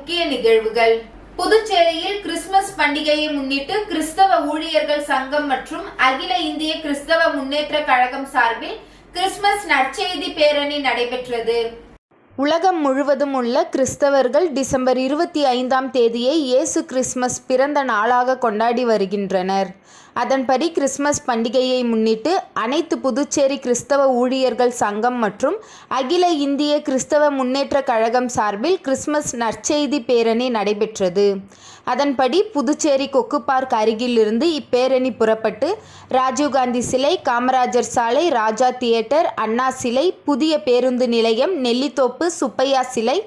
முக்கிய நிகழ்வுகள். புதுச்சேரியில் கிறிஸ்துமஸ் பண்டிகையை முன்னிட்டு கிறிஸ்தவ ஊழியர்கள் சங்கம் மற்றும் அகில இந்திய கிறிஸ்தவ முன்னேற்ற கழகம் சார்பில் கிறிஸ்துமஸ் நற்செய்தி பேரணி நடைபெற்றது. உலகம் முழுவதும் உள்ள கிறிஸ்தவர்கள் டிசம்பர் 25ஆம் தேதியை இயேசு கிறிஸ்துமஸ் பிறந்த நாளாக கொண்டாடி வருகின்றனர். அதன்படி கிறிஸ்துமஸ் பண்டிகையை முன்னிட்டு அனைத்து புதுச்சேரி கிறிஸ்தவ ஊழியர்கள் சங்கம் மற்றும் அகில இந்திய கிறிஸ்தவ முன்னேற்ற கழகம் சார்பில் கிறிஸ்துமஸ் நற்செய்தி பேரணி நடைபெற்றது. அதன்படி புதுச்சேரி கொக்கு பார்க் அருகிலிருந்து இப்பேரணி புறப்பட்டு ராஜீவ்காந்தி சிலை, காமராஜர் சாலை, ராஜா தியேட்டர், அண்ணா சிலை, புதிய பேருந்து நிலையம், நெல்லித்தோப்பு, சுப்பையா சிலை,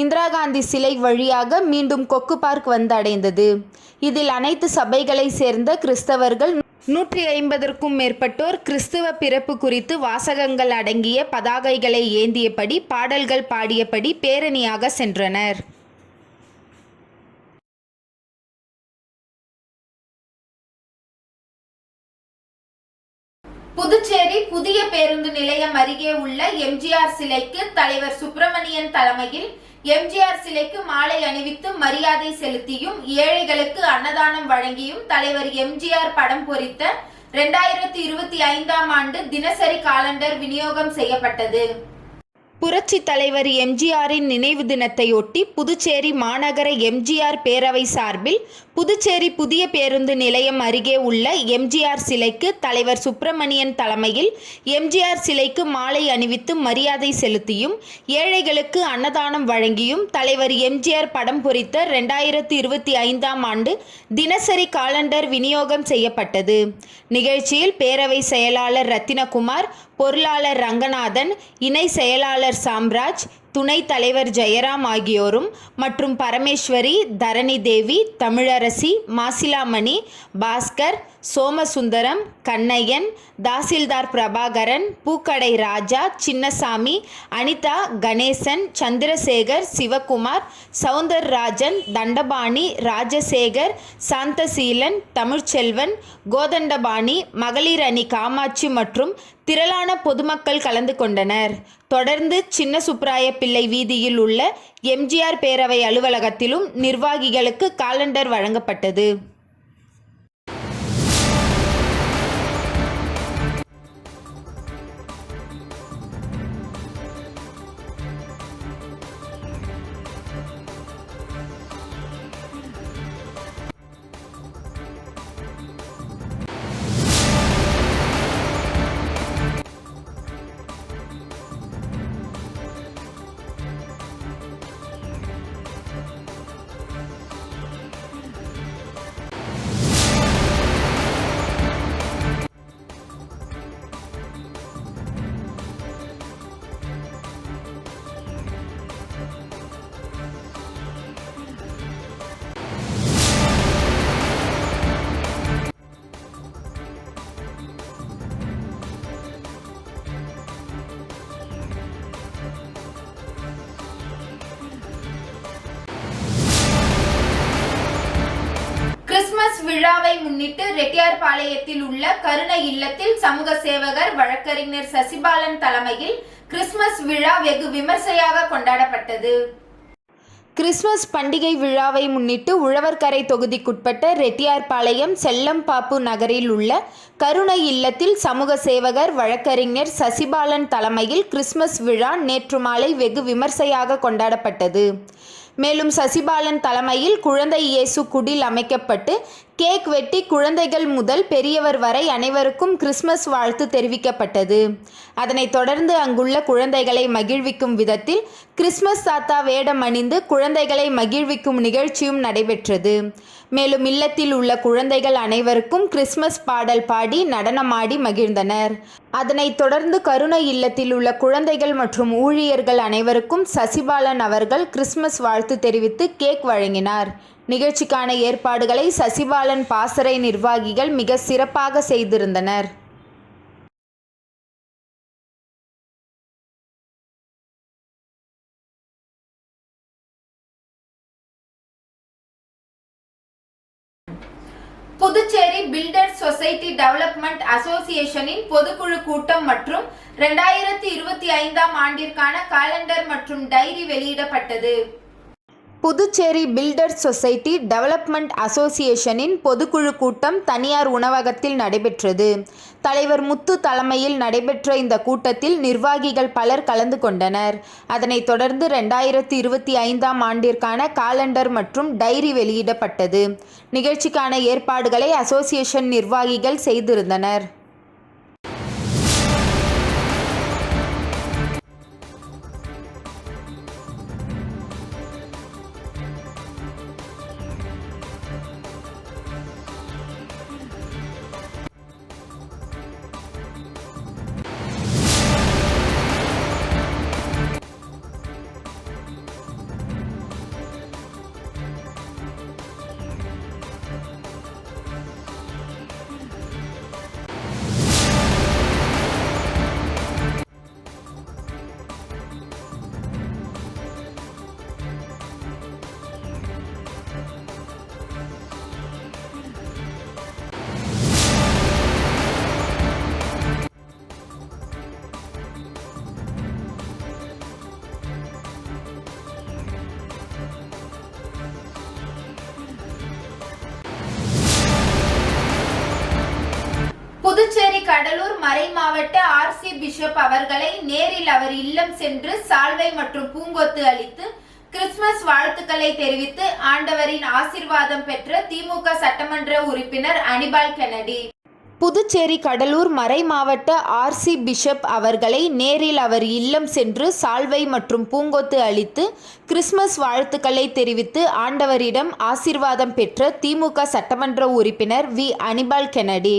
இந்திரா காந்தி சிலை வழியாக மீண்டும் கொக்கு பார்க் வந்தடைந்தது. இதில் அனைத்து சபைகளை சேர்ந்த கிறிஸ்தவர்கள் 150க்கும் மேற்பட்டோர் கிறிஸ்துவ பிறப்பு குறித்து வாசகங்கள் அடங்கிய பதாகைகளை ஏந்தியபடி பாடல்கள் பாடியபடி பேரணியாக சென்றனர். புதுச்சேரி புதிய பேருந்து நிலையம் அருகே உள்ள எம்ஜிஆர் சிலைக்கு தலைவர் சுப்பிரமணியன் தலைமையில் எம்ஜிஆர் சிலைக்கு மாலை அணிவித்து மரியாதை செலுத்தியும் ஏழைகளுக்கு அன்னதானம் வழங்கியும் தலைவர் எம்ஜிஆர் படம் பொறித்த 2025ஆம் ஆண்டு தினசரி காலண்டர் விநியோகம் செய்யப்பட்டது. புரட்சி தலைவர் எம்ஜிஆரின் நினைவு தினத்தையொட்டி புதுச்சேரி மாநகர எம்ஜிஆர் பேரவை சார்பில் புதுச்சேரி புதிய பேருந்து நிலையம் அருகே உள்ள எம்ஜிஆர் சிலைக்கு தலைவர் சுப்பிரமணியன் தலைமையில் எம்ஜிஆர் சிலைக்கு மாலை அணிவித்து மரியாதை செலுத்தியும் ஏழைகளுக்கு அன்னதானம் வழங்கியும் தலைவர் எம்ஜிஆர் படம் பொறித்த 2025ஆம் ஆண்டு தினசரி காலண்டர் விநியோகம் செய்யப்பட்டது. நிகழ்ச்சியில் பேரவை செயலாளர் ரத்தினகுமார், பொருளாளர் ரங்கநாதன், இணை செயலாளர் சாம்ராஜ், துணைத் தலைவர் ஜெயராம் ஆகியோரும் மற்றும் பரமேஸ்வரி, தரணி தேவி, தமிழரசி, மாசிலாமணி, பாஸ்கர், சோமசுந்தரம், கண்ணையன், தாசில்தார் பிரபாகரன், பூக்கடை ராஜா, சின்னசாமி, அனிதா, கணேசன், சந்திரசேகர், சிவகுமார், சவுந்தரராஜன், தண்டபாணி, ராஜசேகர், சாந்தசீலன், தமிழ்ச்செல்வன், கோதண்டபாணி, மகளிர் அணி காமாட்சி மற்றும் திரளான பொதுமக்கள் கலந்து கொண்டனர். தொடர்ந்து சின்ன சுப்ராய பிள்ளை வீதியில் உள்ள எம்ஜிஆர் பேரவை அலுவலகத்திலும் நிர்வாகிகளுக்கு காலண்டர் வழங்கப்பட்டது. கிறிஸ்துமஸ் விழாவை முன்னிட்டு ரெட்டியார்பாளையத்தில் உள்ள கருணை இல்லத்தில் சமூக சேவகர் வழக்கறிஞர் சசிபாலன் தலைமையில் கிறிஸ்துமஸ் விழா வெகு விமர்சையாக கொண்டாடப்பட்டது. கிறிஸ்துமஸ் பண்டிகை விழாவை முன்னிட்டு உழவர்கரை தொகுதிக்குட்பட்ட ரெட்டியார்பாளையம் செல்லம்பாப்பு நகரில் உள்ள கருணை இல்லத்தில் சமூக சேவகர் வழக்கறிஞர் சசிபாலன் தலைமையில் கிறிஸ்துமஸ் விழா நேற்று மாலை வெகு விமர்சையாக கொண்டாடப்பட்டது. மேலும் சசிபாலன் தலைமையில் குழந்தை இயேசு குடில் அமைக்கப்பட்டு கேக் வெட்டி குழந்தைகள் முதல் பெரியவர் வரை அனைவருக்கும் கிறிஸ்துமஸ் வாழ்த்து தெரிவிக்கப்பட்டது. அதனைத் தொடர்ந்து அங்குள்ள குழந்தைகளை மகிழ்விக்கும் விதத்தில் கிறிஸ்துமஸ் தாத்தா வேடம் அணிந்து குழந்தைகளை மகிழ்விக்கும் நிகழ்ச்சியும் நடைபெற்றது. மேலும் இல்லத்தில் உள்ள குழந்தைகள் அனைவருக்கும் கிறிஸ்துமஸ் பாடல் பாடி நடனமாடி மகிழ்ந்தனர். அதனைத் தொடர்ந்து கருணை இல்லத்தில் உள்ள குழந்தைகள் மற்றும் ஊழியர்கள் அனைவருக்கும் சசிபாலன் அவர்கள் கிறிஸ்துமஸ் வாழ்த்து தெரிவித்து கேக் வழங்கினார். நிகழ்ச்சிக்கான ஏற்பாடுகளை சசிபாலன் பாசறை நிர்வாகிகள் மிக சிறப்பாக செய்திருந்தனர். புதுச்சேரி பில்டர்ஸ் சொசைட்டி டெவலப்மெண்ட் அசோசியேஷனின் பொதுக்குழு கூட்டம் மற்றும் 2025ஆம் ஆண்டிற்கான காலண்டர் மற்றும் டைரி வெளியிடப்பட்டது. புதுச்சேரி பில்டர்ஸ் சொசைட்டி டெவலப்மெண்ட் அசோசியேஷனின் பொதுக்குழு கூட்டம் தனியார் உணவகத்தில் நடைபெற்றது. தலைவர் முத்து தலைமையில் நடைபெற்ற இந்த கூட்டத்தில் நிர்வாகிகள் பலர் கலந்து கொண்டனர். அதனைத் தொடர்ந்து 2025ஆம் ஆண்டிற்கான காலண்டர் மற்றும் டைரி வெளியிடப்பட்டது. நிகழ்ச்சிக்கான ஏற்பாடுகளை அசோசியேஷன் நிர்வாகிகள் செய்திருந்தனர். புதுச்சேரி கடலூர் மறைமாவட்ட ஆர்சி பிஷப் அவர்களை நேரில் அவர் இல்லம் சென்று சால்வை மற்றும் பூங்கொத்து அளித்து கிறிஸ்துமஸ் வாழ்த்துக்களை தெரிவித்து ஆண்டவரின் ஆசீர்வாதம் பெற்ற திமுக சட்டமன்ற உறுப்பினர் அனிபால் கென்னடி. புதுச்சேரி கடலூர் மறைமாவட்ட ஆர்சி பிஷப் அவர்களை நேரில் அவர் இல்லம் சென்று சால்வை மற்றும் பூங்கொத்து அளித்து கிறிஸ்துமஸ் வாழ்த்துக்களை தெரிவித்து ஆண்டவரிடம் ஆசீர்வாதம் பெற்ற திமுக சட்டமன்ற உறுப்பினர் அனிபால் கென்னடி.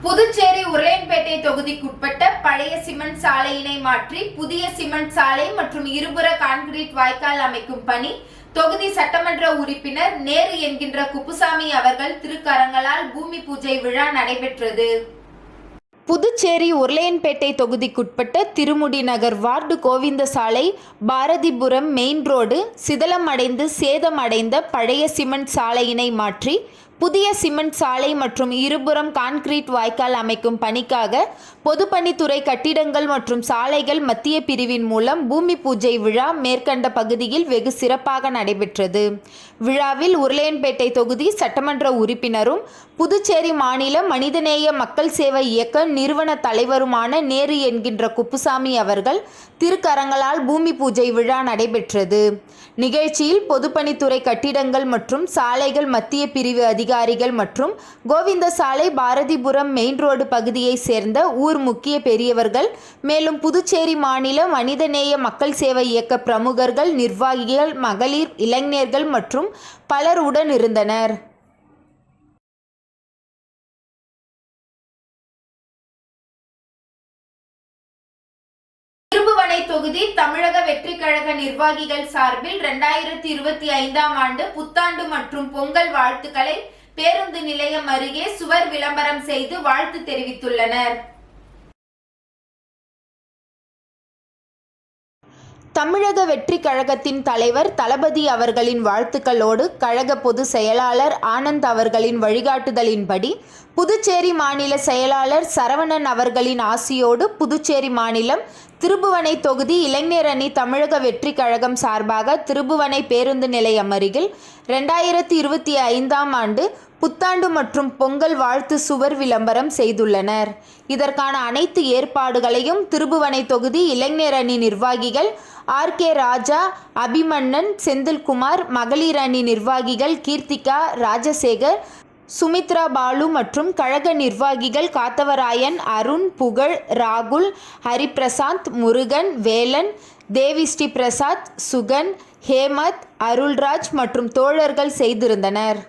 புதுச்சேரி உருளையன்பேட்டை தொகுதிக்குட்பட்ட பழைய சிமெண்ட் சாலையினை மாற்றி புதிய சிமெண்ட் சாலை மற்றும் இருபுற கான்கிரீட் வாய்க்கால் அமைக்கும் பணி தொகுதி சட்டமன்ற உறுப்பினர் நேரு என்கின்ற குப்புசாமி அவர்கள் திருக்கரங்களால் பூமி பூஜை விழா நடைபெற்றது. புதுச்சேரி உருளையன்பேட்டை தொகுதிக்குட்பட்ட Thirumudi Nagar ward Govindasalai Bharathipuram main road சிதலம் அடைந்து சேதம் அடைந்த பழைய சிமெண்ட் சாலையினை மாற்றி புதிய சிமெண்ட் சாலை மற்றும் இருபுறம் கான்கிரீட் வாய்க்கால் அமைக்கும் பணிக்காக பொதுப்பணித்துறை கட்டிடங்கள் மற்றும் சாலைகள் மத்திய பிரிவின் மூலம் பூமி பூஜை விழா மேற்கண்ட பகுதியில் வெகு சிறப்பாக நடைபெற்றது. விழாவில் உருளையன்பேட்டை தொகுதி சட்டமன்ற உறுப்பினரும் புதுச்சேரி மாநில மனிதநேய மக்கள் சேவை இயக்க நிறுவன தலைவருமான நேரு என்கின்ற குப்புசாமி அவர்கள் திருக்கரங்களால் பூமி பூஜை விழா நடைபெற்றது. நிகழ்ச்சியில் பொதுப்பணித்துறை கட்டிடங்கள் மற்றும் சாலைகள் மத்திய பிரிவு அதிகாரிகள் மற்றும் கோவிந்தசாலை பாரதிபுரம் மெயின் ரோடு பகுதியை சேர்ந்த ஊர் முக்கிய பெரியவர்கள் மேலும் புதுச்சேரி மாநில மனிதநேய மக்கள் சேவை இயக்க பிரமுகர்கள், நிர்வாகிகள், மகளிர், இளைஞர்கள் மற்றும் பலர் உடன் இருந்தனர். தொகுதி தமிழக வெற்றி கழக நிர்வாகிகள் சார்பில் 2025ஆம் ஆண்டு புத்தாண்டு மற்றும் பொங்கல் வாழ்த்துக்களை பேருந்து நிலையம் அருகே சுவர் விளம்பரம் செய்து வாழ்த்து தெரிவித்துள்ளனர். தமிழக வெற்றி கழகத்தின் தலைவர் தளபதி அவர்களின் வாழ்த்துக்களோடு கழக பொதுச் செயலாளர் ஆனந்த் அவர்களின் வழிகாட்டுதலின்படி புதுச்சேரி மாநில செயலாளர் சரவணன் அவர்களின் ஆசியோடு புதுச்சேரி மாநிலம் திருபுவனை தொகுதி இளைஞர் அணி தமிழக வெற்றி கழகம் சார்பாக திருபுவனை பேருந்து நிலையம் அருகில் 2025ஆம் ஆண்டு புத்தாண்டு மற்றும் பொங்கல் வாழ்த்து சுவர் விளம்பரம் செய்துள்ளனர். இதற்கான அனைத்து ஏற்பாடுகளையும் திருபுவனை தொகுதி இளைஞர் அணி நிர்வாகிகள் ஆர்.கே. ராஜா, அபிமன்னன், செந்தில்குமார், மகளிர் அணி நிர்வாகிகள் கீர்த்திகா, ராஜசேகர், சுமித்ரா பாலு மற்றும் கழக நிர்வாகிகள் காத்தவராயன், அருண், புகழ், ராகுல், ஹரிபிரசாந்த், முருகன், வேலன், தேவிஸ்ரீ பிரசாத், சுகன், ஹேமத், அருள்ராஜ் மற்றும் தோழர்கள் செய்திருந்தனர்.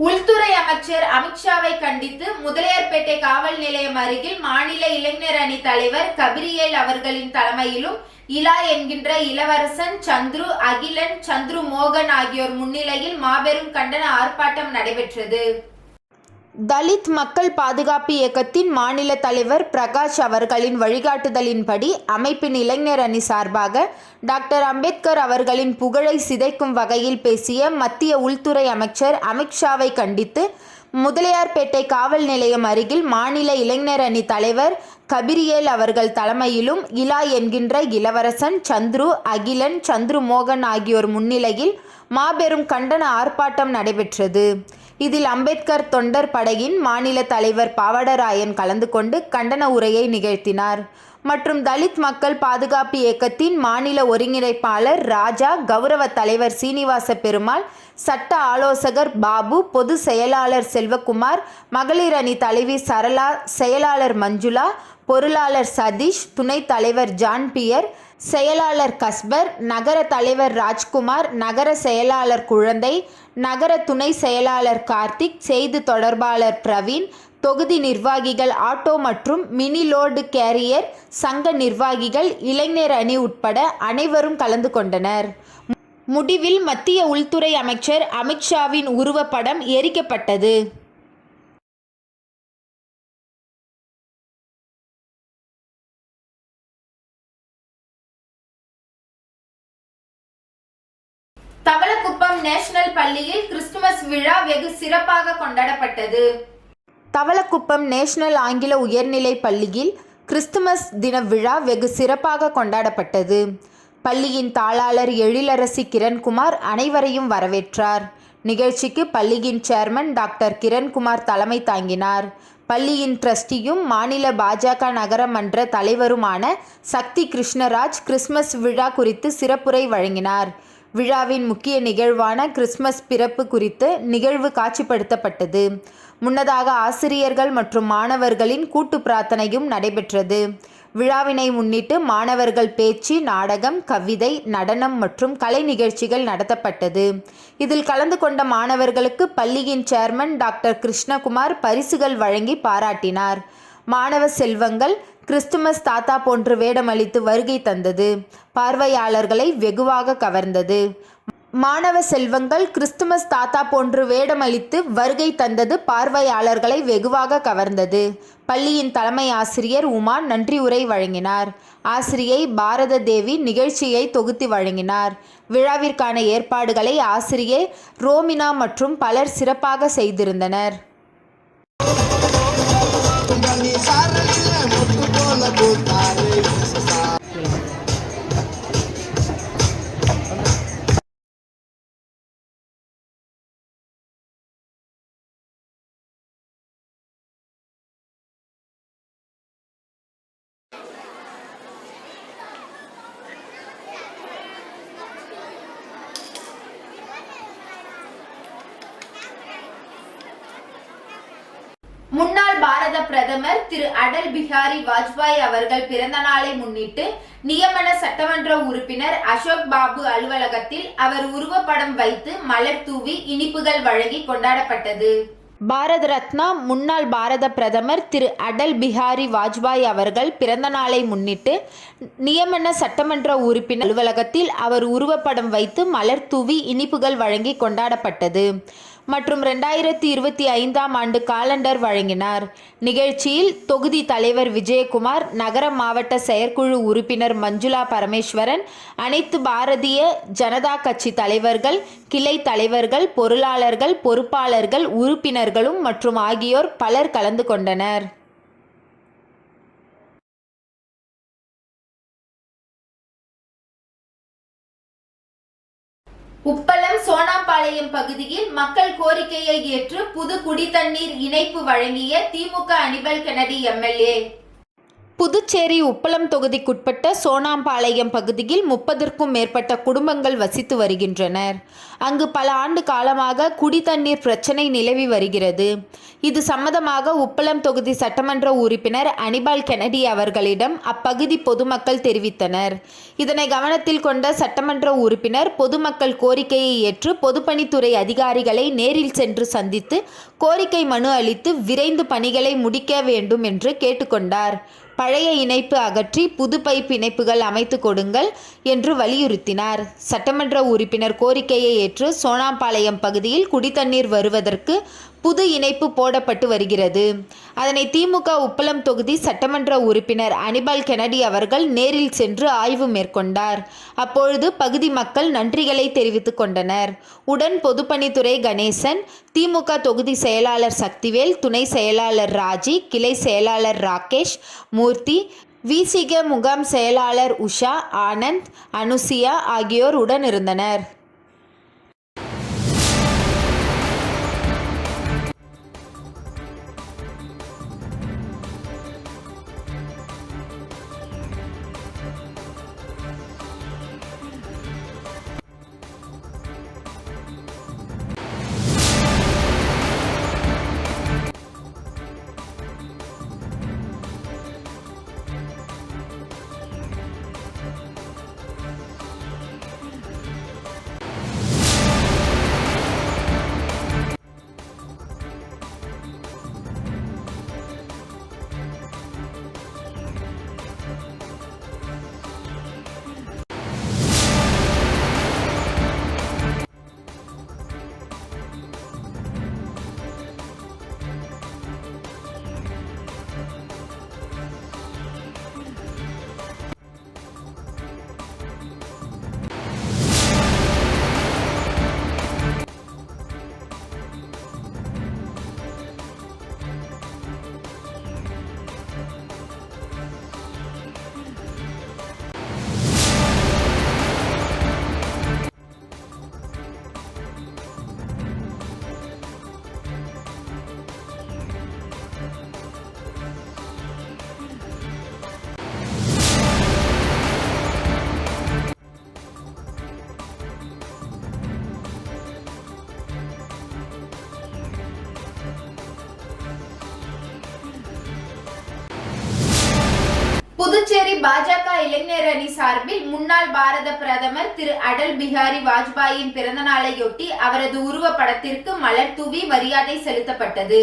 உள்துறை அமைச்சர் அமித்ஷாவை கண்டித்து முதலியார்பேட்டை காவல் நிலையம் அருகில் மாநில இளைஞர் அணி தலைவர் கபிரியேல் அவர்களின் தலைமையிலும் இலா என்கின்ற இளவரசன், சந்துரு, அகிலன், சந்துரு மோகன் ஆகியோர் முன்னிலையில் மாபெரும் கண்டன ஆர்ப்பாட்டம் நடைபெற்றது. தலித் மக்கள் பாதுகாப்பு இயக்கத்தின் மாநில தலைவர் பிரகாஷ் அவர்களின் வழிகாட்டுதலின்படி அமைப்பின் இளைஞர் அணி சார்பாக டாக்டர் அம்பேத்கர் அவர்களின் புகழை சிதைக்கும் வகையில் பேசிய மத்திய உள்துறை அமைச்சர் அமித்ஷாவை கண்டித்து முதலியார்பேட்டை காவல் நிலையம் அருகில் மாநில இளைஞர் அணி தலைவர் கபிரியேல் அவர்கள் தலைமையிலும் இலா என்கின்ற இளவரசன், சந்துரு, அகிலன், சந்துரு மோகன் ஆகியோர் முன்னிலையில் மாபெரும் கண்டன ஆர்ப்பாட்டம் நடைபெற்றது. இதில் அம்பேத்கர் தொண்டர் படையின் மாநில தலைவர் பாவடராயன் கலந்து கொண்டு கண்டன உரையை நிகழ்த்தினார். மற்றும் தலித் மக்கள் பாதுகாப்பு இயக்கத்தின் மாநில ஒருங்கிணைப்பாளர் ராஜா, கௌரவ தலைவர் சீனிவாச பெருமாள், சட்ட ஆலோசகர் பாபு, பொது செயலாளர் செல்வகுமார், மகளிர் அணி தலைவி சரளா, செயலாளர் மஞ்சுளா, பொருளாளர் சதீஷ், துணைத் தலைவர் ஜான் பியர், செயலாளர் கஸ்பர், நகர தலைவர் ராஜ்குமார், நகர செயலாளர் குழந்தை, நகர துணை செயலாளர் கார்த்திக், செய்தி தொடர்பாளர் பிரவீன், தொகுதி நிர்வாகிகள், ஆட்டோ மற்றும் மினி லோடு கேரியர் சங்க நிர்வாகிகள், இளைஞர் அணி உட்பட அனைவரும் கலந்து கொண்டனர். முடிவில் மத்திய உள்துறை அமைச்சர் அமித்ஷாவின் உருவப்படம் எரிக்கப்பட்டது. தவளக்குப்பம் நேஷனல் பள்ளியில் கிறிஸ்துமஸ் விழா வெகு சிறப்பாக கொண்டாடப்பட்டது. தவளக்குப்பம் நேஷனல் ஆங்கில உயர்நிலை பள்ளியில் கிறிஸ்துமஸ் தின விழா வெகு சிறப்பாக கொண்டாடப்பட்டது. பள்ளியின் தாளாளர் எழிலரசி கிரண்குமார் அனைவரையும் வரவேற்றார். நிகழ்ச்சிக்கு பள்ளியின் சேர்மன் டாக்டர் கிரண்குமார் தலைமை தாங்கினார். பள்ளியின் ட்ரஸ்டியும் மாநில பாஜக நகர மன்ற தலைவருமான சக்தி கிருஷ்ணராஜ் கிறிஸ்துமஸ் விழா குறித்து சிறப்புரை வழங்கினார். விழாவின் முக்கிய நிகழ்வான கிறிஸ்துமஸ் பிறப்பு குறித்து நிகழ்வு காட்சிப்படுத்தப்பட்டது. முன்னதாக ஆசிரியர்கள் மற்றும் மாணவர்களின் கூட்டு பிரார்த்தனையும் நடைபெற்றது. விழாவினை முன்னிட்டு மாணவர்கள் பேச்சு, நாடகம், கவிதை, நடனம் மற்றும் கலை நிகழ்ச்சிகள் நடத்தப்பட்டது. இதில் கலந்து கொண்ட மாணவர்களுக்கு பள்ளியின் சேர்மன் டாக்டர் கிருஷ்ணகுமார் பரிசுகள் வழங்கி பாராட்டினார். மாணவ செல்வங்கள் கிறிஸ்துமஸ் தாத்தா போன்று வேடமளித்து வருகை தந்தது பார்வையாளர்களை வெகுவாக கவர்ந்தது. மாணவ செல்வங்கள் கிறிஸ்துமஸ் தாத்தா போன்று வேடமளித்து வருகை தந்தது பார்வையாளர்களை வெகுவாக கவர்ந்தது. பள்ளியின் தலைமை ஆசிரியர் உமா நன்றி உரை வழங்கினார். ஆசிரியை பாரத தேவி நிகழ்ச்சியை தொகுத்து வழங்கினார். விழாவிற்கான ஏற்பாடுகளை ஆசிரியை ரோமினா மற்றும் பலர் சிறப்பாக செய்திருந்தனர். முன்னாள் பாரத பிரதமர் திரு அடல் பிஹாரி வாஜ்பாய் அவர்கள் பிறந்த நாளை முன்னிட்டு நியமன சட்டமன்ற உறுப்பினர் அசோக் பாபு அலுவலகத்தில் அவர் உருவப்படம் வைத்து மலர் தூவி இனிப்புகள் வழங்கி கொண்டாடப்பட்டது. பாரத ரத்னா முன்னாள் பாரத பிரதமர் திரு அடல் பிஹாரி வாஜ்பாய் அவர்கள் பிறந்த நாளை முன்னிட்டு நியமன சட்டமன்ற உறுப்பினர் அலுவலகத்தில் அவர் உருவப்படம் வைத்து மலர் தூவி இனிப்புகள் வழங்கி கொண்டாடப்பட்டது. மற்றும் 2025ஆம் ஆண்டு காலண்டர் வழங்கினார். நிகழ்ச்சியில் தொகுதி தலைவர் விஜயகுமார், நகர மாவட்ட செயற்குழு உறுப்பினர் மஞ்சுளா பரமேஸ்வரன், அனைத்து பாரதிய ஜனதா கட்சி தலைவர்கள், கிளை தலைவர்கள், பொருளாளர்கள், பொறுப்பாளர்கள், உறுப்பினர்களும் மற்றும் ஆகியோர் பலர் கலந்து கொண்டனர். உப்பளம் சோனாபாளையம் பகுதியில் மக்கள் கோரிக்கையை ஏற்று புது குடிதண்ணீர் இணைப்பு வழங்கிய திமுக அனிமல் கென்னடி எம்எல்ஏ. புதுச்சேரி உப்பளம் தொகுதிக்குட்பட்ட சோனாம்பாளையம் பகுதியில் 30க்கும் மேற்பட்ட குடும்பங்கள் வசித்து வருகின்றனர். அங்கு பல ஆண்டு காலமாக குடிதண்ணீர் பிரச்சனை நிலவி வருகிறது. இது சம்பந்தமாக உப்பளம் தொகுதி சட்டமன்ற உறுப்பினர் அனிபால் கெனடி அவர்களிடம் அப்பகுதி பொதுமக்கள் தெரிவித்தனர். இதனை கவனத்தில் கொண்ட சட்டமன்ற உறுப்பினர் பொதுமக்கள் கோரிக்கையை ஏற்று பொதுப்பணித்துறை அதிகாரிகளை நேரில் சென்று சந்தித்து கோரிக்கை மனு அளித்து விரைந்து பணிகளை முடிக்க வேண்டும் என்று கேட்டுக்கொண்டார். பழைய இணைப்பு அகற்றி புது பைப் இணைப்புகள் அமைத்து கொடுங்கள் என்று வலியுறுத்தினார். சட்டமன்ற உறுப்பினர் கோரிக்கையை ஏற்று சோனாம்பாளையம் பகுதியில் குடிதண்ணீர் வருவதற்கு புது இணைப்பு போடப்பட்டு வருகிறது. அதனை திமுக உப்பளம் தொகுதி சட்டமன்ற உறுப்பினர் அனிபால் கெனடி அவர்கள் நேரில் சென்று ஆய்வு மேற்கொண்டார். அப்பொழுது பகுதி மக்கள் நன்றிகளை தெரிவித்துக் கொண்டனர். உடன் பொதுப்பணித்துறை கணேசன், திமுக தொகுதி செயலாளர் சக்திவேல், துணை செயலாளர் ராஜி, கிளை செயலாளர் ராகேஷ் மூர்த்தி, விசிக முகாம் செயலாளர் உஷா, ஆனந்த், அனுசியா ஆகியோர் உடன் இருந்தனர். புதுச்சேரி பாஜக இளைஞர் அணி சார்பில் முன்னாள் பாரத பிரதமர் திரு அடல் பிஹாரி வாஜ்பாயின் பிறந்த நாளையொட்டி அவரது உருவப்படத்திற்கு மலர் தூவி மரியாதை செலுத்தப்பட்டது.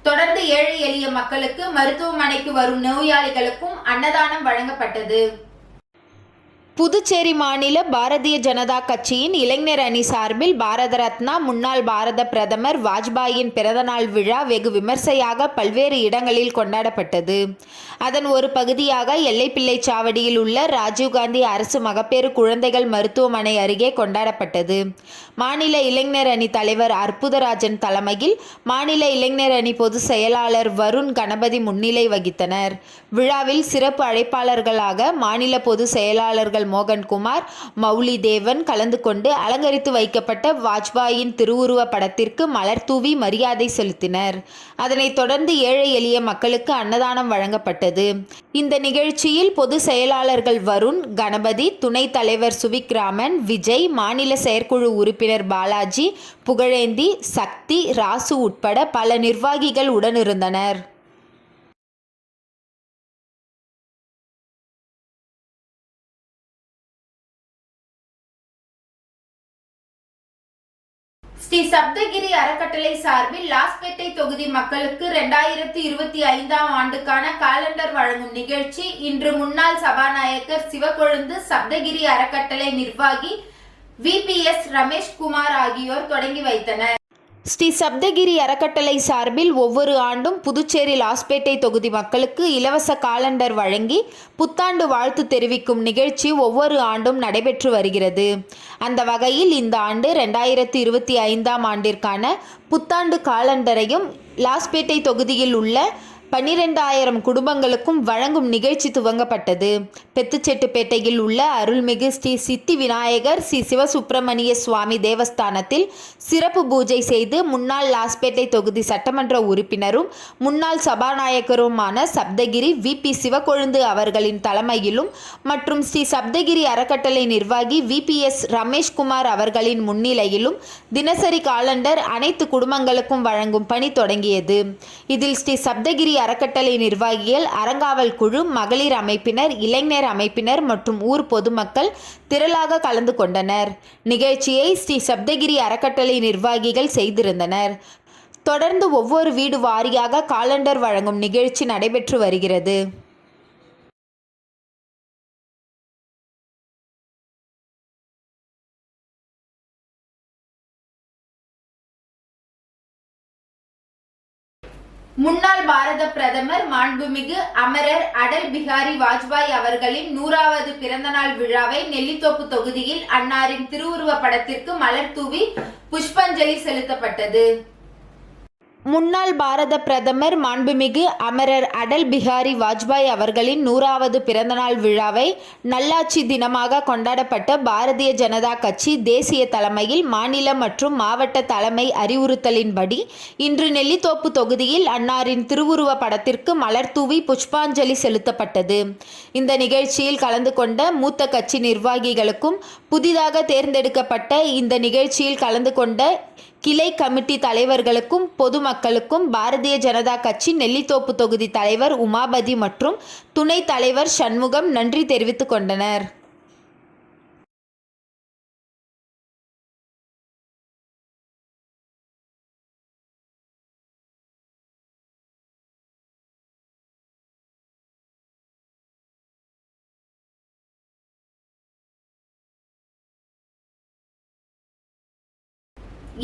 தொடர்ந்து ஏழை எளிய மக்களுக்கு, மருத்துவமனைக்கு வரும் நோயாளிகளுக்கும் அன்னதானம் வழங்கப்பட்டது. புதுச்சேரி மாநில பாரதிய ஜனதா கட்சியின் இளைஞர் அணி சார்பில் பாரத ரத்னா முன்னாள் பாரத பிரதமர் வாஜ்பாயின் பிறந்தநாள் விழா வெகு விமர்சையாக பல்வேறு இடங்களில் கொண்டாடப்பட்டது. அதன் ஒரு பகுதியாக எல்லைப்பிள்ளைச்சாவடியில் உள்ள ராஜீவ்காந்தி அரசு மகப்பேறு குழந்தைகள் மருத்துவமனை அருகே கொண்டாடப்பட்டது. மாநில இளைஞர் அணி தலைவர் அற்புதராஜன் தலைமையில் மாநில இளைஞர் அணி பொதுச் செயலாளர் வருண் கணபதி முன்னிலை வகித்தனர். விழாவில் சிறப்பு அழைப்பாளர்களாக மாநில பொதுச் செயலாளர்கள் மோகன்குமார், மௌலி தேவன் கலந்து கொண்டு அலங்கரித்து வைக்கப்பட்ட வாஜ்பாயின் திருவுருவ படத்திற்கு மலர் தூவி மரியாதை செலுத்தினர். அதனைத் தொடர்ந்து ஏழை எளிய மக்களுக்கு அன்னதானம் வழங்கப்பட்டது. இந்த நிகழ்ச்சியில் பொது செயலாளர்கள் வருண், கணபதி, துணைத் தலைவர் சுவிக்ராமன், விஜய், மாநில செயற்குழு உறுப்பினர் பாலாஜி, புகழேந்தி, சக்தி, ராசு உட்பட பல நிர்வாகிகள் உடனிருந்தனர். ஸ்ரீ சப்தகிரி அறக்கட்டளை சார்பில் லாஸ்பேட்டை தொகுதி மக்களுக்கு 2025ஆம் ஆண்டுக்கான காலண்டர் வழங்கும் நிகழ்ச்சி இன்று முன்னாள் சபாநாயகர் சிவக்கொழுந்து, சப்தகிரி அறக்கட்டளை நிர்வாகி VPS ரமேஷ்குமார் ஆகியோர் தொடங்கி வைத்தனர். ஸ்ரீ சப்தகிரி அறக்கட்டளை சார்பில் ஒவ்வொரு ஆண்டும் புதுச்சேரி லாஸ்பேட்டை தொகுதி மக்களுக்கு இலவச காலண்டர் வழங்கி புத்தாண்டு வாழ்த்து தெரிவிக்கும் நிகழ்ச்சி ஒவ்வொரு ஆண்டும் நடைபெற்று வருகிறது. அந்த வகையில் இந்த ஆண்டு 2025ஆம் ஆண்டிற்கான புத்தாண்டு காலண்டரையும் லாஸ்பேட்டை தொகுதியில் உள்ள 12,000 குடும்பங்களுக்கும் வழங்கும் நிகழ்ச்சி துவங்கப்பட்டது. பெத்துச்செட்டுப்பேட்டையில் உள்ள அருள்மிகு ஸ்ரீ சித்தி விநாயகர் ஸ்ரீ சிவசுப்பிரமணிய சுவாமி தேவஸ்தானத்தில் சிறப்பு பூஜை செய்து முன்னாள் லாஸ்பேட்டை தொகுதி சட்டமன்ற உறுப்பினரும் முன்னாள் சபாநாயகருமான சப்தகிரி வி.பி. சிவக்கொழுந்து அவர்களின் தலைமையிலும் மற்றும் ஸ்ரீ சப்தகிரி அறக்கட்டளை நிர்வாகி வி.பி.எஸ். ரமேஷ்குமார் அவர்களின் முன்னிலையிலும் தினசரி காலண்டர் அனைத்து குடும்பங்களுக்கும் வழங்கும் பணி தொடங்கியது. இதில் ஸ்ரீ சப்தகிரி அறக்கட்டளை நிர்வாகிகள், அறங்காவல் குழு, மகளிர் அமைப்பினர், இளைஞர் அமைப்பினர் மற்றும் ஊர் பொதுமக்கள் திரளாக கலந்து கொண்டனர். நிகழ்ச்சியை ஸ்ரீ சப்தகிரி அறக்கட்டளை நிர்வாகிகள் செய்திருந்தனர். தொடர்ந்து ஒவ்வொரு வீடு வாரியாக காலண்டர் வழங்கும் நிகழ்ச்சி நடைபெற்று வருகிறது. முன்னாள் பாரத பிரதமர் மாண்புமிகு அமரர் அடல் பிகாரி வாஜ்பாய் அவர்களின் 100வது பிறந்தநாள் விழாவை நெல்லித்தோப்பு தொகுதியில் அன்னாரின் திருவுருவ படத்திற்கு மலர் தூவி புஷ்பாஞ்சலி செலுத்தப்பட்டது. முன்னாள் பாரத பிரதமர் மாண்புமிகு அமரர் அடல் பிகாரி வாஜ்பாய் அவர்களின் 100வது பிறந்தநாள் விழாவை நல்லாட்சி தினமாக கொண்டாடப்பட்ட பாரதிய ஜனதா கட்சி தேசிய தலைமையில் மாநில மற்றும் மாவட்ட தலைமை அறிவுறுத்தலின்படி இன்று நெல்லித்தோப்பு தொகுதியில் அன்னாரின் திருவுருவ படத்திற்கு மலர் தூவி புஷ்பாஞ்சலி செலுத்தப்பட்டது. இந்த நிகழ்ச்சியில் கலந்து கொண்ட மூத்த கட்சி நிர்வாகிகளுக்கும் புதிதாக தேர்ந்தெடுக்கப்பட்ட இந்த நிகழ்ச்சியில் கலந்து கொண்ட கிளை கமிட்டி தலைவர்களுக்கும் பொதுமக்களுக்கும் பாரதிய ஜனதா கட்சி நெல்லித்தோப்பு தொகுதி தலைவர் உமாபதி மற்றும் துணைத் தலைவர் சண்முகம் நன்றி தெரிவித்துக் கொண்டனர்.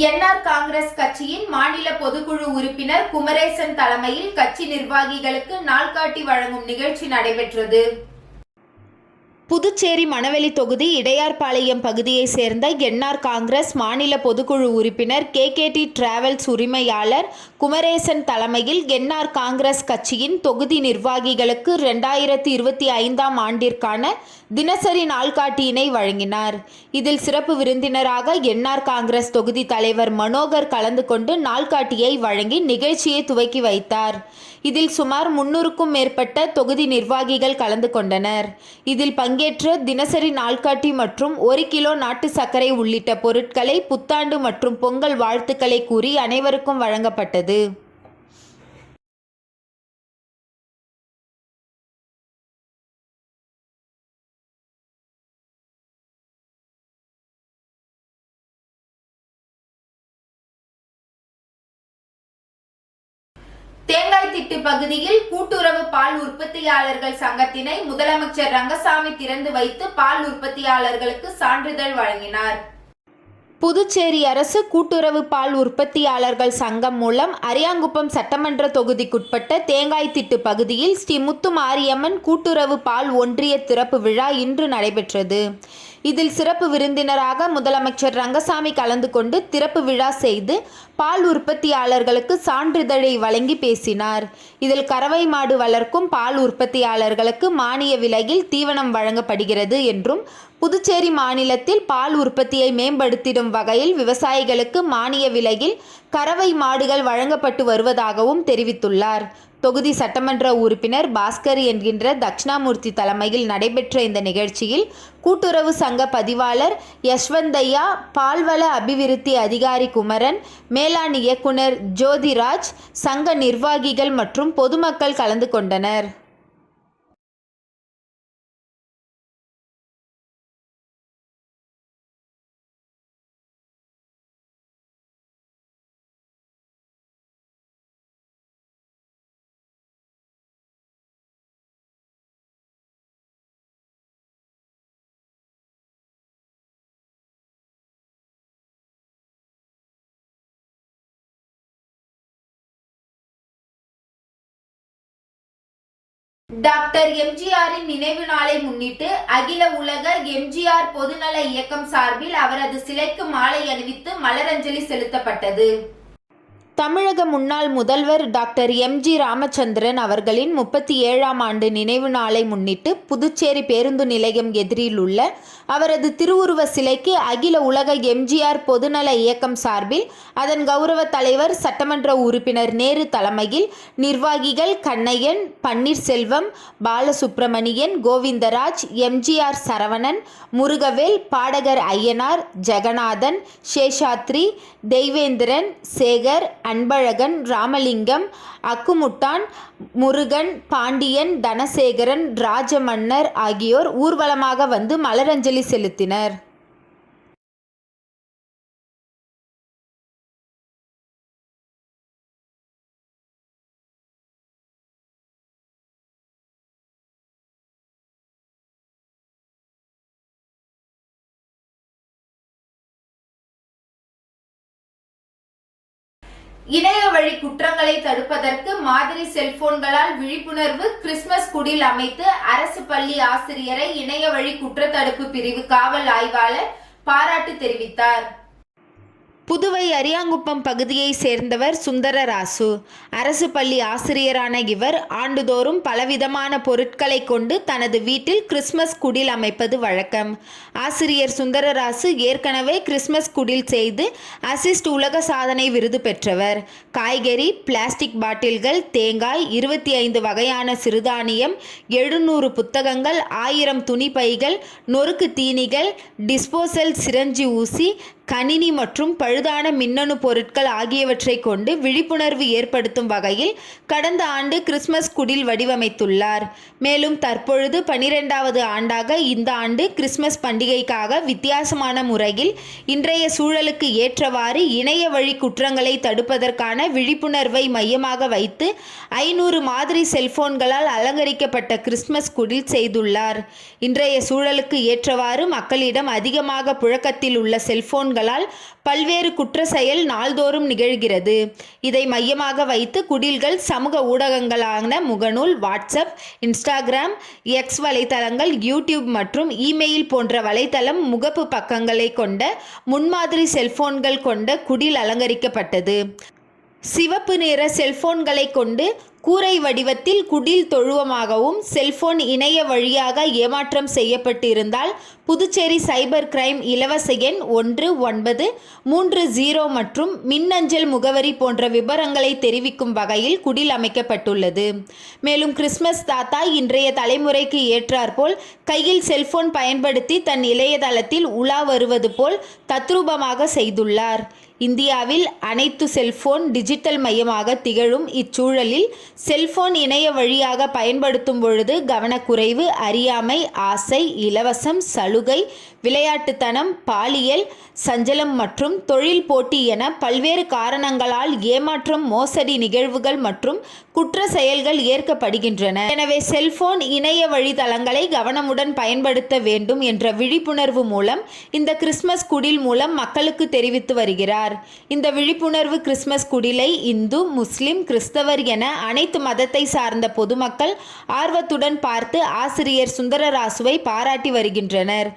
என்ஆர் காங்கிரஸ் கட்சியின் மாநில பொதுக்குழு உறுப்பினர் குமரேசன் தலைமையில் கட்சி நிர்வாகிகளுக்கு நாள்காட்டி வழங்கும் நிகழ்ச்சி நடைபெற்றது. புதுச்சேரி மணவெளி தொகுதி இடையார்பாளையம் பகுதியைச் சேர்ந்த என்ஆர் காங்கிரஸ் மாநில பொதுக்குழு உறுப்பினர் KKT டிராவல்ஸ் உரிமையாளர் குமரேசன் தலைமையில் என்ஆர் காங்கிரஸ் கட்சியின் தொகுதி நிர்வாகிகளுக்கு 2025ஆம் ஆண்டிற்கான தினசரி நாள்காட்டியினை வழங்கினார். இதில் சிறப்பு விருந்தினராக என்ஆர் காங்கிரஸ் தொகுதி தலைவர் மனோகர் கலந்து கொண்டு நாள்காட்டியை வழங்கி நிகழ்ச்சியை துவக்கி வைத்தார். இதில் சுமார் 300க்கும் மேற்பட்ட தொகுதி நிர்வாகிகள் கலந்து கொண்டனர். இதில் பங்கேற்ற தினசரி நாள்காட்டி மற்றும் 1 கிலோ நாட்டு சர்க்கரை உள்ளிட்ட பொருட்களை புத்தாண்டு மற்றும் பொங்கல் வாழ்த்துக்களை கூறி அனைவருக்கும் வழங்கப்பட்டது. தேங்காய்திட்டு பகுதியில் கூட்டுறவு பால் உற்பத்தியாளர்கள் சங்கத்தினை முதலமைச்சர் ரங்கசாமி திறந்து வைத்து பால் உற்பத்தியாளர்களுக்கு சான்றிதழ் வழங்கினார். புதுச்சேரி அரசு கூட்டுறவு பால் உற்பத்தியாளர்கள் சங்கம் மூலம் அரியாங்குப்பம் சட்டமன்ற தொகுதிக்குட்பட்ட தேங்காய்திட்டு பகுதியில் ஸ்ரீ முத்து மாரியம்மன் கூட்டுறவு பால் ஒன்றிய திறப்பு விழா இன்று நடைபெற்றது. இதில் சிறப்பு விருந்தினராக முதலமைச்சர் ரங்கசாமி கலந்து கொண்டு திறப்பு விழா செய்து பால் உற்பத்தியாளர்களுக்கு சான்றிதழை வழங்கி பேசினார். இதில் கறவை மாடு வளர்க்கும் பால் உற்பத்தியாளர்களுக்கு மானிய விலையில் தீவனம் வழங்கப்படுகிறது என்றும் புதுச்சேரி மாநிலத்தில் பால் உற்பத்தியை மேம்படுத்திடும் வகையில் விவசாயிகளுக்கு மானிய விலையில் கறவை மாடுகள் வழங்கப்பட்டு வருவதாகவும் தெரிவித்துள்ளார். தொகுதி சட்டமன்ற உறுப்பினர் பாஸ்கர் என்கின்ற தட்சிணாமூர்த்தி தலைமையில் நடைபெற்ற இந்த நிகழ்ச்சியில் கூட்டுறவு சங்க பதிவாளர் யஷ்வந்தையா, பால்வள அபிவிருத்தி அதிகாரி குமரன், மேலாண் இயக்குனர் ஜோதிராஜ், சங்க நிர்வாகிகள் மற்றும் பொதுமக்கள் கலந்து கொண்டனர். டாக்டர் எம்ஜிஆரின் நினைவு நாளை முன்னிட்டு அகில உலக எம்ஜிஆர் பொதுநல இயக்கம் சார்பில் அவரது சிலைக்கு மாலை அணிவித்து மலரஞ்சலி செலுத்தப்பட்டது. தமிழக முன்னாள் முதல்வர் டாக்டர் எம்.ஜி. ராமச்சந்திரன் அவர்களின் 37ஆம் ஆண்டு நினைவு நாளை முன்னிட்டு புதுச்சேரி பேருந்து நிலையம் எதிரில் உள்ள அவரது திருவுருவ சிலைக்கு அகில உலக எம்ஜிஆர் பொதுநல இயக்கம் சார்பில் அதன் கௌரவ தலைவர் சட்டமன்ற உறுப்பினர் நேரு தலைமையில் நிர்வாகிகள் கண்ணையன், பன்னீர்செல்வம், பாலசுப்ரமணியன், கோவிந்தராஜ், எம்ஜிஆர் சரவணன், முருகவேல், பாடகர் ஐயனார், ஜெகநாதன், சேஷாத்ரி, தெய்வேந்திரன், சேகர், அன்பழகன், ராமலிங்கம், அக்குமுட்டான், முருகன், பாண்டியன், தனசேகரன், ராஜமன்னர் ஆகியோர் ஊர்வலமாக வந்து மலரஞ்சலி செலுத்தினர். இணைய வழி குற்றங்களை தடுப்பதற்கு மாதிரி செல்போன்களால் விழிப்புணர்வு. கிறிஸ்துமஸ் குடில் அமைத்து அரசு பள்ளி ஆசிரியரை இணைய வழி குற்றத்தடுப்பு பிரிவு காவல் ஆய்வாளர் பாராட்டு தெரிவித்தார். புதுவை அரியாங்குப்பம் பகுதியை சேர்ந்தவர் சுந்தரராசு. அரசு பள்ளி ஆசிரியரான இவர் ஆண்டுதோறும் பலவிதமான பொருட்களை கொண்டு தனது வீட்டில் கிறிஸ்துமஸ் குடில் அமைப்பது வழக்கம். ஆசிரியர் சுந்தரராசு ஏற்கனவே கிறிஸ்துமஸ் குடில் செய்து அசிஸ்ட் உலக சாதனை விருது பெற்றவர். காய்கறி, பிளாஸ்டிக் பாட்டில்கள், தேங்காய், 25 வகையான சிறுதானியம், 700 புத்தகங்கள், 1000 துணிப்பைகள், நொறுக்கு தீனிகள், டிஸ்போசல் சிரஞ்சி ஊசி, கணினி மற்றும் பழுதான மின்னணு பொருட்கள் ஆகியவற்றை கொண்டு விழிப்புணர்வு ஏற்படுத்தும் வகையில் கடந்த ஆண்டு கிறிஸ்துமஸ் குடில் வடிவமைத்துள்ளார். மேலும் தற்பொழுது 12வது ஆண்டாக இந்த ஆண்டு கிறிஸ்துமஸ் பண்டிகைக்காக வித்தியாசமான முறையில் இன்றைய சூழலுக்கு ஏற்றவாறு இணைய வழி குற்றங்களை தடுப்பதற்கான விழிப்புணர்வை மையமாக வைத்து 500 மாதிரி செல்போன்களால் அலங்கரிக்கப்பட்ட கிறிஸ்துமஸ் குடில் செய்துள்ளார். இன்றைய சூழலுக்கு ஏற்றவாறு மக்களிடம் அதிகமாக புழக்கத்தில் உள்ள செல்போன்களால் பல்வேறு குற்ற செயல் நாள்தோறும் நிகழ்கிறது. இதை மையமாக வைத்து குடில்கள் சமூக ஊடகங்களான முகநூல், வாட்ஸ்அப், இன்ஸ்டாகிராம், எக்ஸ் வலைத்தளங்கள், யூடியூப் மற்றும் இமெயில் போன்ற வலைத்தளம் முகப்பு பக்கங்களை கொண்ட முன்மாதிரி செல்போன்கள் கொண்ட குடில் அலங்கரிக்கப்பட்டது. சிவப்பு நிற செல்போன்களை கொண்டு கூரை வடிவத்தில் குடில் தொழுவமாகவும் செல்போன் இணைய வழியாக ஏமாற்றம் செய்யப்பட்டிருந்தால் புதுச்சேரி சைபர் கிரைம் இலவச எண் 1930 மற்றும் மின்னஞ்சல் முகவரி போன்ற விபரங்களை தெரிவிக்கும் வகையில் குடில் அமைக்கப்பட்டுள்ளது. மேலும் கிறிஸ்துமஸ் தாத்தா இன்றைய தலைமுறைக்கு ஏற்றாற்போல் கையில் செல்போன் பயன்படுத்தி தன் இணையதளத்தில் உலா வருவது போல் தத்ரூபமாக செய்துள்ளார். இந்தியாவில் அனைத்து செல்போன் டிஜிட்டல் மையமாக திகழும் இச்சூழலில் செல்போன் இணைய வழியாக பயன்படுத்தும் பொழுது கவனக்குறைவு, அறியாமை, ஆசை, இலவசம், சலுகை, விளையாட்டுத்தனம், பாலியல் சஞ்சலம் மற்றும் தொழில் போட்டி என பல்வேறு காரணங்களால் ஏமாற்றம், மோசடி நிகழ்வுகள் மற்றும் குற்ற செயல்கள் ஏற்கப்படுகின்றன. எனவே செல்போன் இணைய வழித்தளங்களை கவனமுடன் பயன்படுத்த வேண்டும் என்ற விழிப்புணர்வு மூலம் இந்த கிறிஸ்துமஸ் குடில் மூலம் மக்களுக்கு தெரிவித்து வருகிறார். இந்த விழிப்புணர்வு கிறிஸ்துமஸ் குடிலை இந்து, முஸ்லிம், கிறிஸ்தவர் என அனைத்து மதத்தை சார்ந்த பொதுமக்கள் ஆர்வத்துடன் பார்த்து ஆசிரியர் சுந்தரராசுவை பாராட்டி வருகின்றனர்.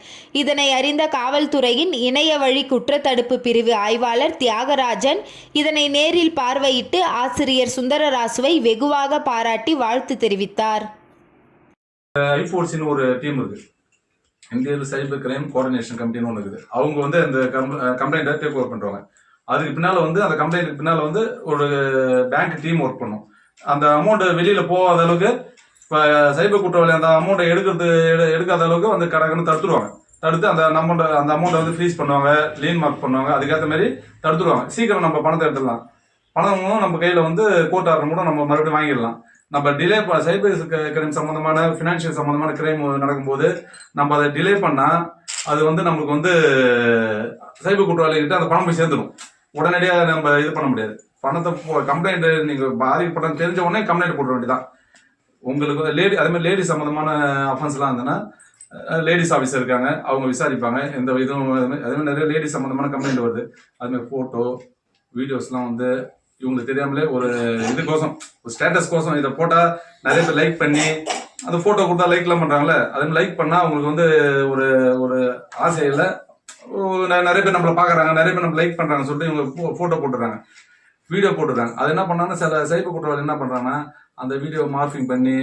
இதனை அறிந்த காவல்துறையின் இணைய வழி குற்றத்தடுப்பு பிரிவு ஆய்வாளர் தியாகராஜன் இதனை நேரில் பார்வையிட்டு ஆசிரியர் சுந்தரராசுவை வெகுவாக பாராட்டி வாழ்த்து தெரிவித்தார். ஐஃபோர்ஸ்னு ஒரு டீம் இருக்கு, இந்தியன் சைபர் கிரைம் கோஆர்டினேஷன் கமிட்டின்னு ஒன்று இருக்குது. அவங்க வந்து அந்த கம்ப்ளைண்ட்டை டேக் ஓவர் பண்ணுவாங்க. அதுக்கு பின்னால் வந்து அந்த கம்ப்ளைண்ட்டுக்கு பின்னால் வந்து ஒரு பேங்க் டீம் ஒர்க் பண்ணும். அந்த அமௌண்ட் வெளியில் போகாத அளவுக்கு இப்போ சைபர் குற்றவாளி அந்த அமௌண்ட்டை எடுக்காத அளவுக்கு வந்து கடற்கன்னு தடுத்துருவாங்க. தடுத்து அந்த அமௌண்ட்டை வந்து ஃப்ரீஸ் பண்ணுவாங்க, லீன் மார்க் பண்ணுவாங்க. அதுக்கேற்ற மாதிரி தடுத்துருவாங்க. சீக்கிரம் நம்ம பணத்தை எடுத்துடலாம். பணமும் நம்ம கையில் வந்து கோர்ட் ஆர்டர் கூட நம்ம மறுபடியும் வாங்கிடலாம். நம்ம டிலே சைபர் கிரைம் சம்மந்தமான ஃபினான்ஷியல் சம்மந்தமான கிரைம் நடக்கும்போது நம்ம அதை டிலே பண்ணால் அது வந்து நம்மளுக்கு வந்து சைபர் குற்றவாளிகிட்ட அந்த பணம் போய் சேர்ந்துடும். உடனடியாக நம்ம இது பண்ண முடியாது. பணத்தை கம்ப்ளைண்ட் நீங்கள் பாதிக்கப்பட்ட தெரிஞ்ச உடனே கம்ப்ளைண்ட் போட வேண்டியதான். உங்களுக்கு அதே மாதிரி லேடிஸ் சம்மந்தமான அஃபென்ஸ்லாம் இருந்ததுன்னா லேடிஸ் ஆஃபீஸர் இருக்காங்க, அவங்க விசாரிப்பாங்க. எந்த இதுவும் அதே மாதிரி நிறைய லேடிஸ் சம்மந்தமான கம்ப்ளைண்ட் வருது. அதுமாதிரி ஃபோட்டோ வீடியோஸ்லாம் வந்து இவங்களுக்கு தெரியாமலே ஒரு இதுக்கோசம், ஒரு ஸ்டேட்டஸ் கோசம் இதை போட்டால் நிறைய பேர் லைக் பண்ணி அந்த ஃபோட்டோ கொடுத்தா லைக்லாம் பண்ணுறாங்களே, அதே மாதிரி லைக் பண்ணால் அவங்களுக்கு வந்து ஒரு ஒரு ஆசையில் நிறைய பேர் நம்மளை பார்க்குறாங்க, நிறைய பேர் நம்ம லைக் பண்ணுறாங்கன்னு சொல்லிட்டு இவங்க ஃபோட்டோ போட்டுறாங்க. வீடியோ போட்டுருக்காங்க. அது என்ன பண்ணாங்கன்னா சில சைபர் குற்றவாளி என்ன பண்றாங்கன்னா அந்த வீடியோ மார்ஃபிங் பண்ணி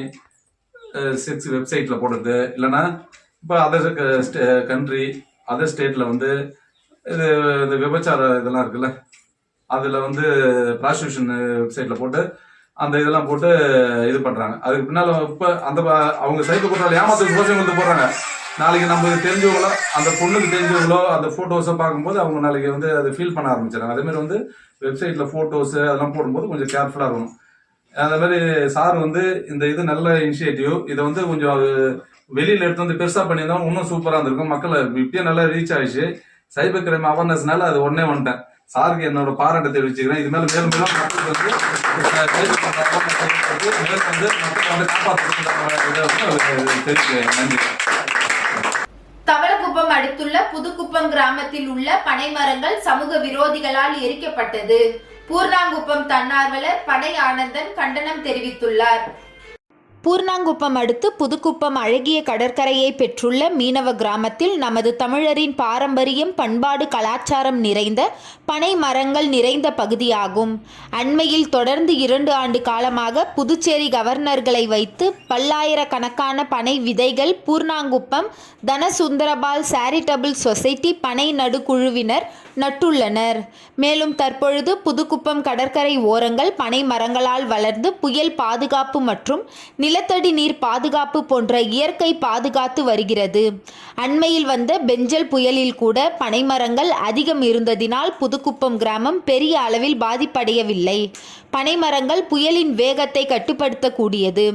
செக்ஸ் வெப்சைட்ல போடுறது, இல்லைன்னா இப்போ அதர் கண்ட்ரி அதர் ஸ்டேட்ல வந்து இது இந்த விபச்சார இதெல்லாம் இருக்குல்ல, அதில் வந்து ப்ராஸ்டியூஷன் வெப்சைட்டில் போட்டு அந்த இதெல்லாம் போட்டு இது பண்ணுறாங்க. அதுக்கு பின்னால் இப்போ அந்த அவங்க சைபர் குற்றவாளி ஏமாத்துக்கு கோஷம் வந்து போடுறாங்க. நாளைக்கு நமக்கு தெரிஞ்சவங்களோ அந்த பொண்ணுக்கு தெரிஞ்சவங்களோ அந்த ஃபோட்டோஸை பார்க்கும்போது அவங்க நாளைக்கு வந்து அதை ஃபீல் பண்ண ஆரம்பிச்சிடறாங்க. அதேமாதிரி வந்து வெப்சைட்டில் ஃபோட்டோஸு அதெல்லாம் போடும்போது கொஞ்சம் கேர்ஃபுல்லாக இருக்கணும். அதே மாதிரி சார் வந்து இந்த இது நல்ல இனிஷியேட்டிவ். இதை வந்து கொஞ்சம் வெளியில் எடுத்து வந்து பெருசாக பண்ணியிருந்தாலும் இன்னும் சூப்பராக இருந்திருக்கும். மக்களை இப்பயே நல்லா ரீச் ஆயிடுச்சு. சைபர் கிரைம் அவேர்னஸ்னால அது உடனே வந்துட்டேன். சாருக்கு என்னோட பாராட்டை தெரிவிச்சுக்கிறேன். இது மேல மேலும் மேலும் மக்களுக்கு வந்து நன்றி. தவளக்குப்பம் அடுத்துள்ள புதுக்குப்பம் கிராமத்தில் உள்ள பனை மரங்கள் சமூக விரோதிகளால் எரிக்கப்பட்டது. பூர்ணாங்குப்பம் தன்னார்வலர் பனை ஆனந்தன் கண்டனம் தெரிவித்துள்ளார். பூர்ணாங்குப்பம் அடுத்து புதுக்குப்பம் அழகிய கடற்கரையை பெற்றுள்ள மீனவ கிராமத்தில் நமது தமிழரின் பாரம்பரியம், பண்பாடு, கலாச்சாரம் நிறைந்த பனை மரங்கள் நிறைந்த பகுதியாகும். அண்மையில் தொடர்ந்து 2 ஆண்டு காலமாக புதுச்சேரி கவர்னர்களை வைத்து பல்லாயிரக்கணக்கான பனை விதைகள் பூர்ணாங்குப்பம் தனசுந்தரபால் சேரிட்டபிள் சொசைட்டி பனை நடு குழுவினர் நட்டுள்ளனர். மேலும் தற்பொழுது புதுக்குப்பம் கடற்கரை ஓரங்கள் பனை மரங்களால் வளர்ந்து புயல் பாதுகாப்பு மற்றும் நிலத்தடி நீர் பாதுகாப்பு போன்ற இயற்கை பாதுகாத்து வருகிறது. அண்மையில் வந்த பெஞ்சல் புயலில் கூட பனைமரங்கள் அதிகம் இருந்ததினால் புதுக்குப்பம் கிராமம் பெரிய அளவில் பாதிப்படையவில்லை. பனைமரங்கள் புயலின் வேகத்தை கட்டுப்படுத்தக்கூடியது.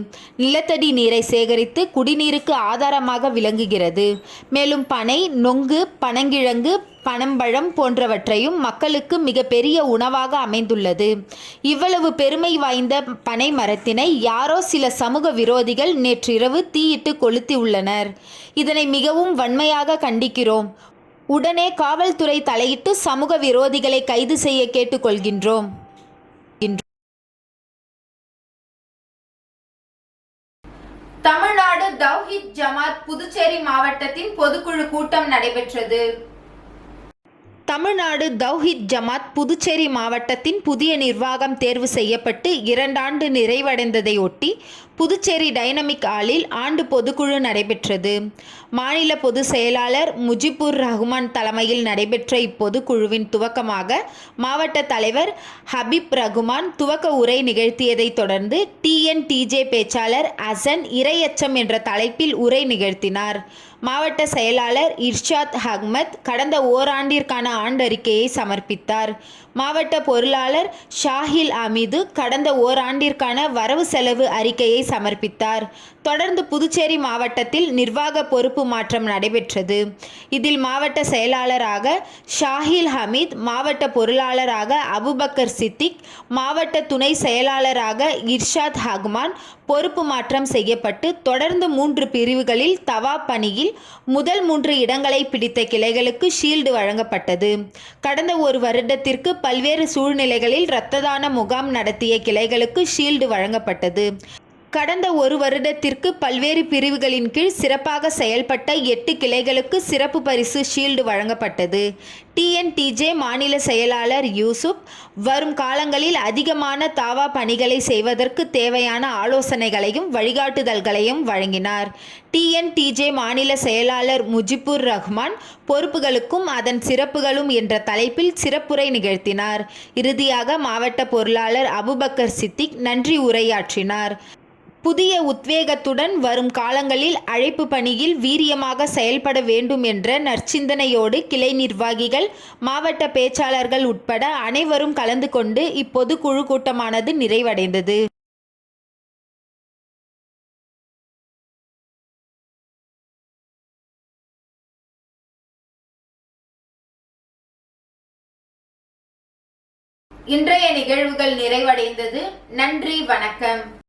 நிலத்தடி நீரை சேகரித்து குடிநீருக்கு ஆதாரமாக விளங்குகிறது. மேலும் பனை, நொங்கு, பனங்கிழங்கு, பனம்பழம் போன்றவற்றையும் மக்களுக்கு மிக பெரிய உணவாக அமைந்துள்ளது. இவ்வளவு பெருமை வாய்ந்த பனை மரத்தினை யாரோ சில சமூக விரோதிகள் நேற்றிரவு தீயிட்டு கொளுத்தி உள்ளனர். இதனை மிகவும் வன்மையாக கண்டிக்கிறோம். உடனே காவல்துறை தலையிட்டு சமூக விரோதிகளை கைது செய்ய கேட்டுக்கொள்கின்றோம். தமிழ்நாடு தௌஹீத் ஜமாத் புதுச்சேரி மாவட்டத்தின் பொதுக்குழு கூட்டம் நடைபெற்றது. தமிழ்நாடு தௌஹீத் ஜமாத் புதுச்சேரி மாவட்டத்தின் புதிய நிர்வாகம் தேர்வு செய்யப்பட்டு 2 ஆண்டு நிறைவடைந்ததை ஒட்டி புதுச்சேரி டைனமிக் ஹாலில் ஆண்டு பொதுக்குழு நடைபெற்றது. மாநில பொதுச் செயலாளர் முஜிபுர் ரஹ்மான் தலைமையில் நடைபெற்ற இப்பொதுக்குழுவின் துவக்கமாக மாவட்ட தலைவர் ஹபீப் ரகுமான் துவக்க உரை நிகழ்த்தியதை தொடர்ந்து டிஎன்டிஜே பேச்சாளர் ஹசன் இரையச்சம் என்ற தலைப்பில் உரை நிகழ்த்தினார். மாவட்ட செயலாளர் இர்ஷாத் அஹ்மத் கடந்த ஓராண்டிற்கான ஆண்டறிக்கையை சமர்ப்பித்தார். மாவட்ட பொருளாளர் ஷாஹில் அமீது கடந்த ஓராண்டிற்கான வரவு செலவு அறிக்கையை சமர்ப்பித்தார். தொடர்ந்து புதுச்சேரி மாவட்டத்தில் நிர்வாக பொறுப்பு மாற்றம் நடைபெற்றது. இதில் மாவட்ட செயலாளராக ஷாஹில் ஹமீத், மாவட்ட பொருளாளராக அபுபக்கர் சித்திக், மாவட்ட துணை செயலாளராக இர்ஷாத் அஹ்மான் பொறுப்பு மாற்றம் செய்யப்பட்டு தொடர்ந்து 3 பிரிவுகளில் தவாப் பணியில் முதல் 3 இடங்களை பிடித்த கிளைகளுக்கு ஷீல்டு வழங்கப்பட்டது. கடந்த 1 வருடத்திற்கு பல்வேறு சூழ்நிலைகளில் இரத்த தான முகாம் நடத்திய கிளைகளுக்கு ஷீல்டு வழங்கப்பட்டது. கடந்த 1 வருடத்திற்கு பல்வேறு பிரிவுகளின் கீழ் சிறப்பாக செயல்பட்ட 8 கிளைகளுக்கு சிறப்பு பரிசு ஷீல்டு வழங்கப்பட்டது. டிஎன்டிஜே மாநில செயலாளர் யூசுப் வரும் காலங்களில் அதிகமான தாவா பணிகளை செய்வதற்கு தேவையான ஆலோசனைகளையும் வழிகாட்டுதல்களையும் வழங்கினார். டிஎன்டிஜே மாநில செயலாளர் முஜிபுர் ரஹ்மான் பொறுப்புகளுக்கும் அதன் சிறப்புகளும் என்ற தலைப்பில் சிறப்புரை நிகழ்த்தினார். இறுதியாக மாவட்ட பொருளாளர் அபுபக்கர் சித்திக் நன்றி உரையாற்றினார். புதிய உத்வேகத்துடன் வரும் காலங்களில் அழைப்பு பணியில் வீரியமாக செயல்பட வேண்டும் என்ற நற்சிந்தனையோடு கிளை நிர்வாகிகள், மாவட்ட பேச்சாளர்கள் உட்பட அனைவரும் கலந்து கொண்டு இப்பொதுக்குழு கூட்டமானது நிறைவடைந்தது. இன்றைய நிகழ்வுகள் நிறைவடைந்தது. நன்றி, வணக்கம்.